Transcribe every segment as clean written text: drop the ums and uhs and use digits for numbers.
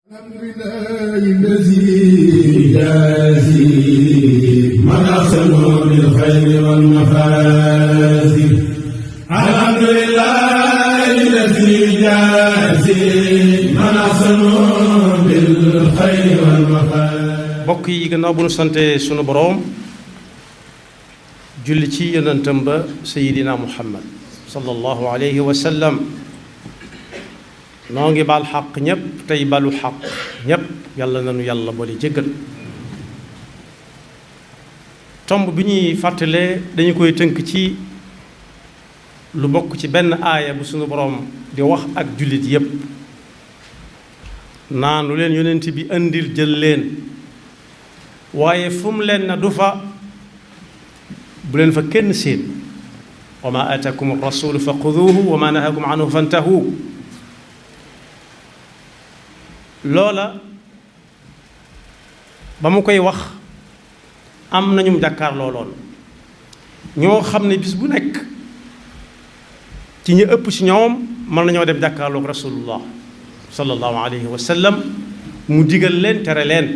الحمد لله الذي يجازي من أحسن بالخير والمفازي. الحمد لله الذي يجازي من أحسن بالخير والمفازي. mbokk yi gannaaw bu nu sante sunu boroom julli ci yonentam ba Seydina Muhammad sallallahu alayhi wa sallam, noo ngi baal xaq ñépp tey balu xaq ñépp. yàlla nanu yàlla boole jéggal. tomb bi ñuy fàttalee dañu koy tënk ci lu bokk ci benn aaya bu sunu boroom di wax ak jullit yépp naan lu leen yonent bi indil jël leen, waaye fu mu leen na du fa bu leen fa kenn seen. wa ma aatakum rasulu fa xuduuhu wa ma nahakum anhu fantahu. loola ba mu koy wax am nañu jàkkaarloo lool ñoo xam ne bis bu nekk ci ñu ëpp ci ñoom mën nañoo dem jàkkaarloog rasulullah sallallahu alayhi wa sallam mu digal leen tere leen.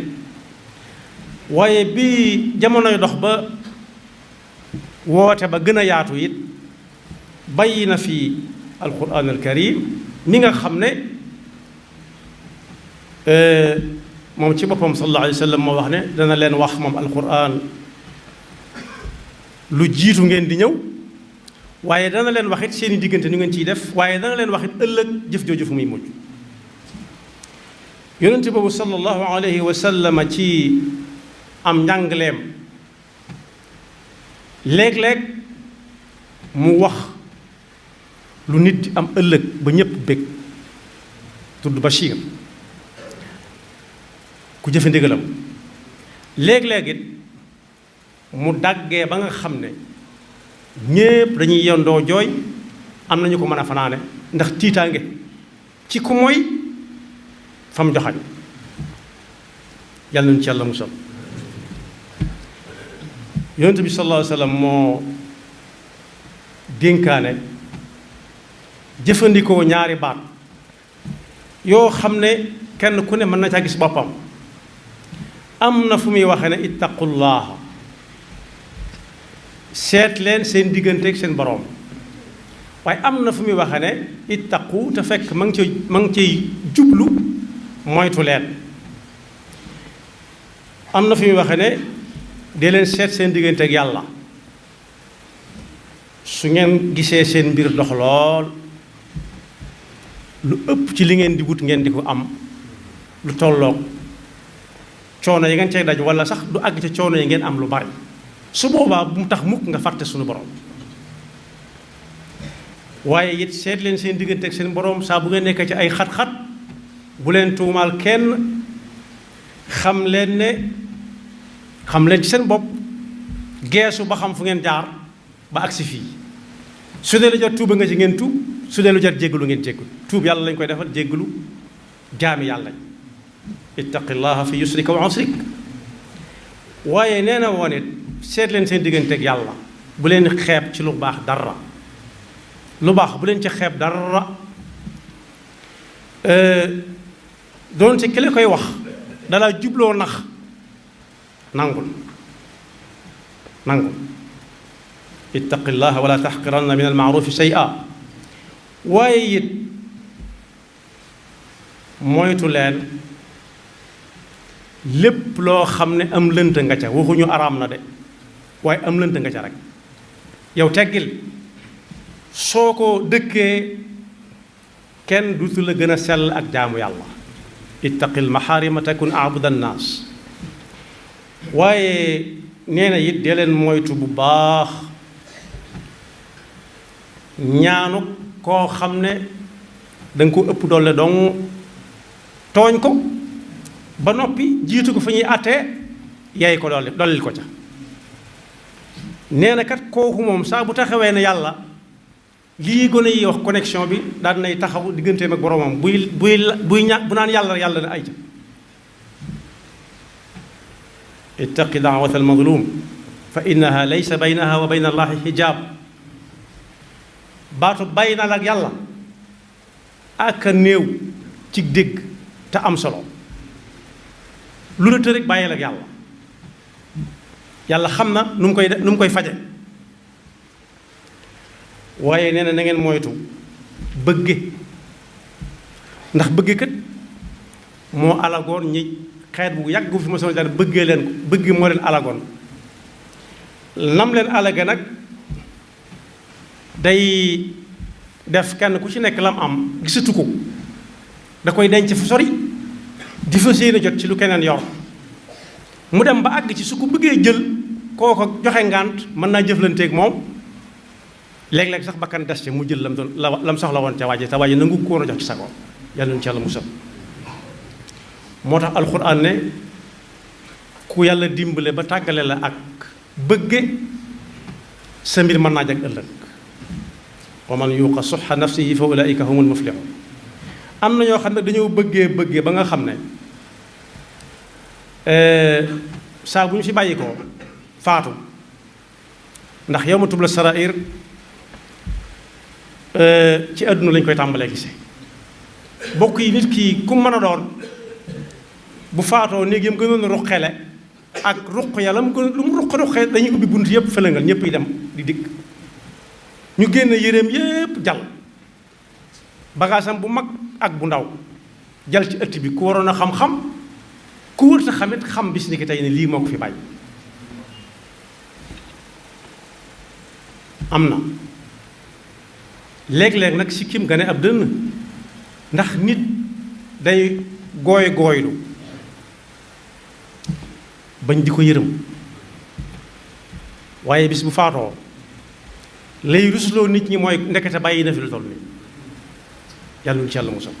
waaye bi jamonoy dox ba woote ba gën a yaatu it bàyyi na fi alquran alkarim mi nga xam ne moom ci boppam sallallahu alayhi wa sallam moo wax ne dana leen wax moom alquran lu jiitu ngeen di ñëw, waaye dana leen wax it seeni diggante ñu ngeen ciy def, waaye dana leen wax it ëllëg jëf jooju fu muy mujj. yonent boobu sallallahu alayhi wa sallam ci am njàngaleem léeg-léeg mu wax lu nit di am ëllëg ba ñépp bég, tudd Bachir ku jëfe ndigalam. léeg-léeg it mu daggee ba nga xam ne ñépp dañuy yendoo jooy, am nañu ko mën a fanaane ndax tiitaange ci ku mooy fam joxañ. yàlla nañu ci yàlla musal. yonent bi sallallahu alayhi wa sallam moo dénkaane jëfandikoo ñaari baat yoo xam ne kenn ku ne mën na caa gis boppam. am na fu muy waxee ne ittaqullaha, seet leen seen digganteeg seen boroom, waaye am na fu muy waxee ne ittaqu te fekk ma ngi ciy jublu moytu leen. am na fu muy waxee ne dee leen seet seen diggante ak yàlla. su ngeen gisee seen mbir dox lool, lu ëpp ci li ngeen di wut ngeen di ko am, lu tolloog coono yi ngeen cay daj walla sax du àgg ci coono yi ngeen am lu bari, su boobaa bu mu tax mukk nga fàtte suñu borom. waaye it seet leen seen diggante ak seen borom saa bu ngeen nekk ci ay xat-xat, bu leen tuumaal kenn, xam leen ci seen bopp, geesu ba xam fu ngeen jaar ba agsi fii. su dee lu jar tuuba nga ci ngeen tuub, su dee lu jar jéggalu ngeen jéggalu. tuub yàlla lañ koy defal, jéggalu jaami yàlla. ittaqillaha fi yusrika wa usrik. waaye nee na woon it seet leen seen diggante ak yàlla, bu leen xeeb ci lu baax dara. lu baax bu leen ci xeeb dara. doon ci ki la koy wax dalaa jubloo nax, nangul ittaqillaha wala taxqiranna min almaarufi shay'a. waaye it moytu leen lépp loo xam ne am lënt nga ca, waxuñu araam na de, waaye am lënt nga ca rek. yow teggil, soo ko dëkkee kenn dutu la gën a sell ak jaamu yàlla. ittaqil maxaarima takun abuda annaas. waaye nee na it dee leen moytu bu baax ñaanu koo xam ne danga ko ëpp doole dong tooñ ko ba noppi jiitu ko fa ñuy àttee yaay ko dollil ko ca. nee na kat kooku moom saa bu taxawee ne yàlla lii gone yi wax connexion bi daal nay taxaw digganteem ak boromam bu naan yàlla yàlla na ay ca. ittaqi daawata almadlum fa innaha laysa baynaha wa bayna allahi xijaab. baatu bayna la ak yàlla ak a néew ci dégg te am solo. lu la të rek bàyyil ak yàlla yàlla xam na nu mu koy faje waaye nee na na ngeen moytu bëgge ndax bëgge kat moo alagoon ñi xeet bu yàgg bu fi ma soon jaar bëggee leen ko bëgg moo leen alagoon nam leen alage nag day def kenn ku ci nekk lam am gisatu ko da koy denc fu sori di fa séen jot ci lu keneen yor mu dem ba àgg ci su ko bëggee jël koo ko joxe ngànt mën naa jëflanteeg moom léeg-léeg sax bakkan des ci mu jël lam soxla woon ca waaje te waaje nangu ko woon a jox ci sa ko yàlla nu ci yàlla musal moo tax alxuraan ne ku yàlla dimbale ba tàggale la ak bëgge sa mbir mën naa jag ëllëg wa man yuuqa suxa nafsihi fa ulaika humul muflihun am na ñoo xam ne dañoo bëggee ba nga xam ne saa bu ñu fi bàyyi ko faatu ndax yawma tubla sarair ci àdduna lañ koy tàmbalee gise bokk yi nit ki ku mën a doon bu faatoo néeg yam gënoon a ruqele ak ruq ya lu mu ruqe dañuy ubbi bunt yëpp fëlëngal ñëpp yi dem di dikk ñu génn yéreem yëpp jal bagaasam bu mag ak bu ndaw jal ci ëtt bi ku waroon a xam-xam ku wër sa xamit xam bis ni ki tey ne lii moo ko fi bàyyi am na léeg-léeg nag sikkim gane ab dënn ndax nit day gooylu bañ di ko yërëm waaye bis bu faatoo lay rusloo nit ñi mooy ndekete bàyyi na fi lu toll nii yàlla ci yàlla musal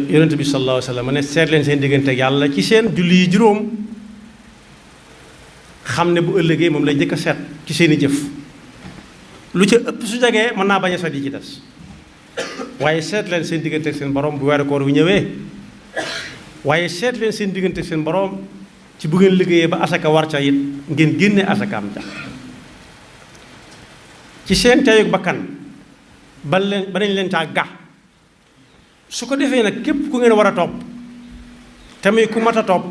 yonent bi sallallahu alayhi wa sallam ne seet leen seen diggante ak yàlla ci seen julli yi juróom xam ne bu ëllëgee moom lay njëkk a seet ci seeni jëf lu ca ëpp su jagee mën naa bañ a seet yi ci des waaye seet leen seen diggante ak seen borom bu weeru koor wi ñëwee waaye seet leen seen diggante ak seen borom ci bu ngeen liggéeyee ba asaka war ca it ngeen génne asakaam ja ci seen teyug bakkan ba nañ leen caa ga su ko defee nag képp ku ngeen war a topp te muy ku mat a topp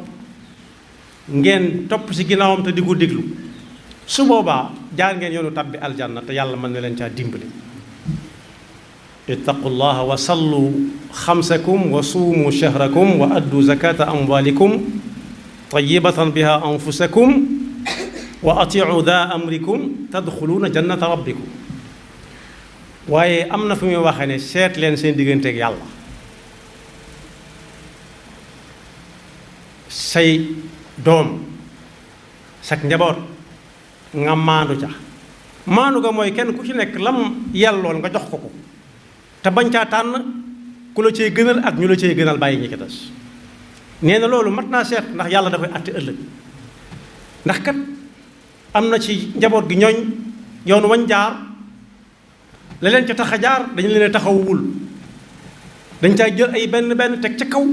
ngeen topp ci ginnaawam te di ko déglu su boobaa jaar ngeen yoonu tabbi aljanna te yàlla mën na leen caa dimbali ittaqullaha wa sallu xamsakum wa suumu shahrakum wa addu zakata amwalikum tayyibatan biha anfusakum wa atiu da amrikum tadxuluuna jannata rabbikum waaye am na fu muy waxee ne seet leen seen diggante ak yàlla say doom sak njaboot nga maandu ca maandu ga mooy kenn ku ci nekk lam yellool nga jox ko te bañ caa tànn ku la cay gënal ak ñu la cay gënal bàyyi ñi ci des nee na loolu mat naa seet ndax yàlla dafay àtte ëllëg ndax kat am na ci njaboot gi ñooñ yoon wañ jaar la leen ca tax a jaar dañu leen taxawul dañ caa jël ay benn teg ca kaw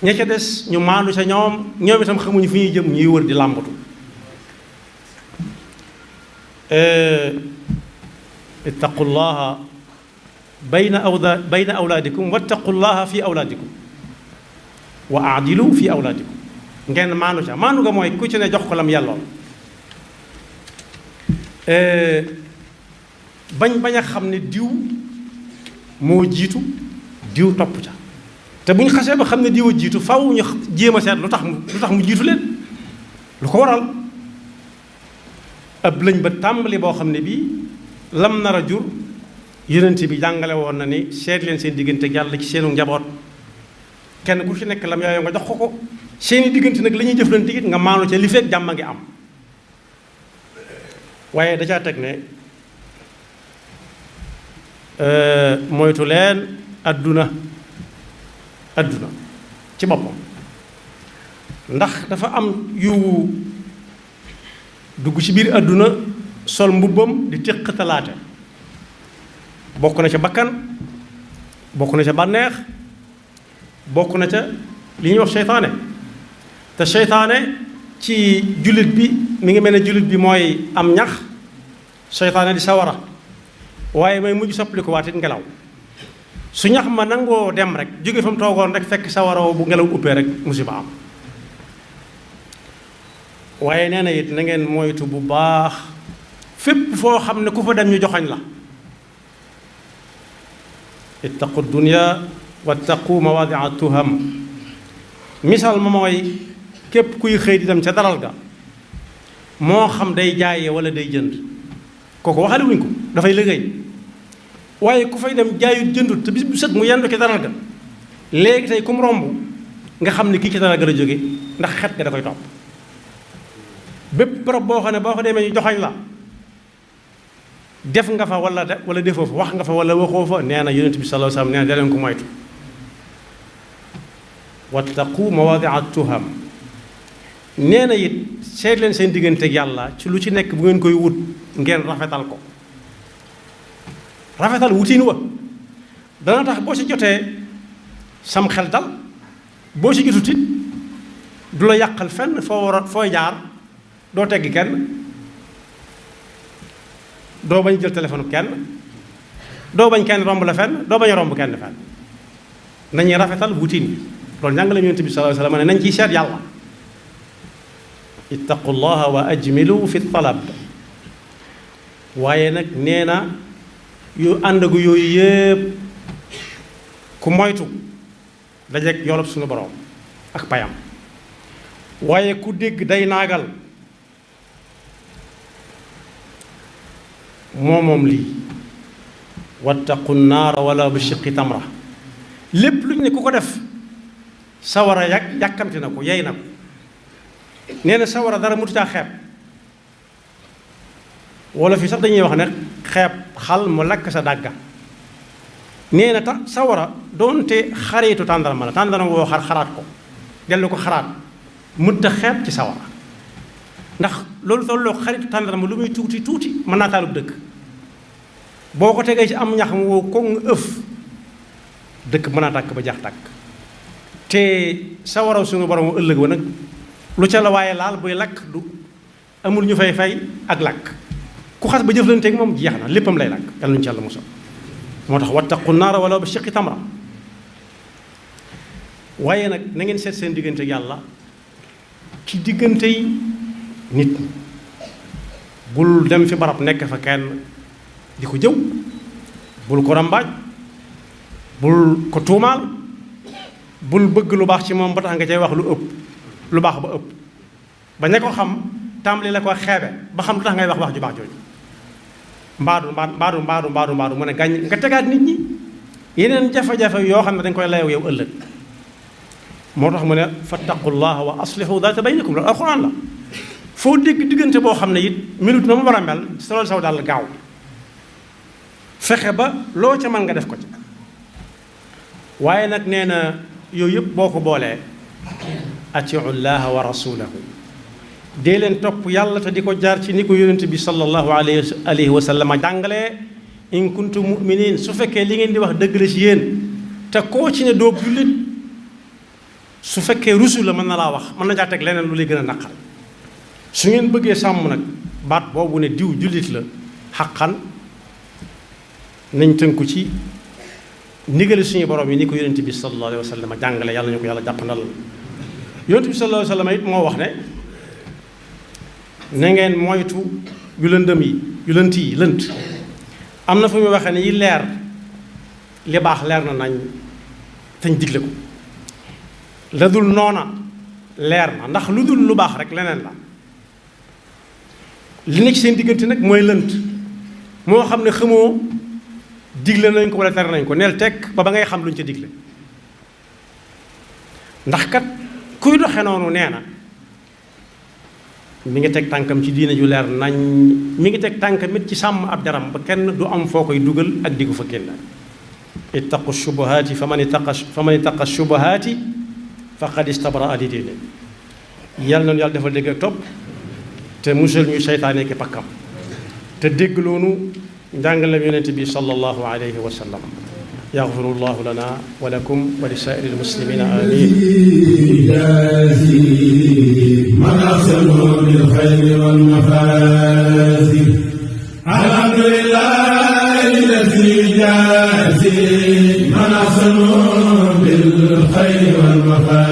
ña ca des ñu maandu ca ñoom itam xamuñu fi ñuy jëm ñuy wër di làmbatu ittaqullaha bayna awlaadikum wattaqullaha fi awlaadikum wa aadilu fi awlaadikum ngeen maandu ca maandu nga mooy ku ci ne jox ko lam yàllool bañ a xam ne diw moo jiitu diw topp ca te bu ñu xasee ba xam ne diw a jiitu faw ñu jéem a seet lu tax mu jiitu leen lu ko waral ab lañ ba tàmbali boo xam ne bii lam nar a jur yonent bi jàngale woon na ni seet leen seen diggante ak yàlla ci seenu njaboot kenn ku ci nekk lam yaayoo nga jox ko seeni diggante nag la ñuy jëflante it nga maanu ca li fekk jàmm a ngi am waaye da caa teg ne moytu leen adduna ci boppam ndax dafa am yu dugg ci biir adduna sol mbubbam di téq talaate bokk na ca bakkan bokk na ca bànneex bokk na ca li ñuy wax seytaane te seytaane ci jullit bi mi ngi mel ne jullit bi mooy am ñax seytaane di sawara waaye may mujj soppali ko waatit ngelaw su ñax ma nangoo dem rek jóge fa mu toogoon rek fekk sawara bu ngelaw uppee rek musiba am. waaye nee na it na ngeen moytu bu baax fépp foo xam ne ku fa dem ñu joxañ la. ittaqu dunya wattaqu mawadia tuham. misaal ma mooy képp kuy xëy di dem ca daral ga moo xam day jaayee wala day jënd kooku waxale wuñ ko dafay liggéey. waaye ku fay dem jaayut jëndut te bis bu set mu yendu ci daral ga léegi tey kum romb nga xam ne kii ci daral ga la jóge ndax xet ga da koy topp. bépp barab boo xam ne boo ko demee ñu joxañ la def nga fa wala defoo fa wax nga fa wala waxoo fa nee na yonent bi sallallahu alayhi wasallam nee na da leen ko moytu. wattaqu mawaadi'a tuham. nee na it seet leen seen digganteeg yàlla ci lu ci nekk bu ngeen koy wut ngeen rafetal ko. rafetal wutiin wa dana tax boo ci jotee sam xel dal boo ci jotut it du la yàqal fenn fooy jaar doo teggi kenn doo bañ jël téléphone kenn doo bañ kenn romb la fenn doo bañ a romb kenn fenn nañuy rafetal wutiin yi loolu njàngale Yonent bi sallallahu alayhi wasallam ne nañ ciy seet yàlla. ittaqullaha wa ajmilu fi talab. waaye nag nee na yu àndagu yooyu yépp ku moytu dajeek yoolub suñu borom ak payam. waaye ku dégg day naagal moom lii. wattaqu naara wala bi shiqqi tamra. lépp lu ñu ne ku ko def sawara yàkkamti na ko yey na ko. nee na sawara dara mutu caa xeeb. wala fii sax dañuy wax ne xeeb xal mu lakk sa dàgga. nee na sawara doonte xaritu tàndarma la tàndarma woo xaraat ko dellu ko xaraat mut a xeeb ci sawara ndax loolu tolloo xaritu tàndarma lu muy tuuti tuuti mën naa taalub dëkk. boo ko tegee ci am ñax mu wow ko nga ëf dëkk mën naa tàkk ba jax tàkk. te sawaraw suñu borom ëllëg wa nag lu ca la waaye laal buy lakk du amul ñu fay ak lakk. ku xas ba jëflanteeg moom jeex na léppam lay lakk yàlla nañu ci yàlla musal. moo tax wattaqu naara wala bi shiqqi tamra. waaye nag na ngeen seet seen diggante yàlla ci diggante yi nit ñi. bul dem fi barab nekk fa kenn di ko jëw bul ko rambaaj bul ko tuumaal bul bëgg lu baax ci moom ba tax nga cay wax lu baax ba ëpp ba ña ko xam tàmbali la ko xeebe ba xam lu tax ngay wax ju baax jooju. mbaadu mu ne gàññ nga tegaat nit ñi yeneen jafe-jafe yoo xam ne dañ koy layow yow ëllëg. moo tax mu ne fattaqullaha wa aslihu daata baynikum loolu alxuraan la. foo dégg diggante boo xam ne it melut na mu war a mel solol saw daal gaaw fexe ba loo ca mën nga def ko ci. waaye nag nee na yooyu yëpp boo ko boolee atiu llaha wa rasulahu. dee leen topp yàlla te di ko jaar ci ni ko yonent bi sallallahu alayhi wa sallam jàngalee in kuntum mu'minin su fekkee li ngeen di wax dëgg la ci yéen te koo ci ne doob jullit su fekkee rusu la mën na laa wax mën na caa teg leneen lu lay gën a naqar. su ngeen bëggee sàmm nag baat boobu ne diw jullit la xaqan nañ tënku ci ndigali suñu borom yi ni ko yonent bi sallallahu alayhi wa sallam jàngale yàlla ñu ko yàlla jàppandal. yonent bi sallallahu alayhi wa sallam it moo wax ne na ngeen moytu yu lëndëm yi yu lënt yi lënt. am na fu muy waxee ne yi leer li baax leer na nañ tañ digle ko la dul noona leer na ndax lu dul lu baax rek leneen la. li nekk seen diggante nag mooy lënt moo xam ne xamoo digle nañ ko wala tere nañ ko neel tekk ba ngay xam luñ ca digle. ndax kat kuy doxe noonu nee na mi ngi teg tànkam ci diine ju leer nañ mi ngi teg tànkam it ci sàmm ab jaram ba kenn du am foo koy dugal ak di ko fa génn. ittaqu shubuhaati fa man ittaqa shubuhaati faqad istabraa li diine. yàlla noonu yàlla defal dégg ak topp te musal ñu seytaane ki pakkam te dégg loonu njàngaleem yonent bi sallallahu alayhi wa sallam. yaxfirullahu lana wa lakum wa li saa'iril muslimina amiin. من أحسن بالخير والمفازي الحمد لله الذي جازي من أحسن بالخير والوفاء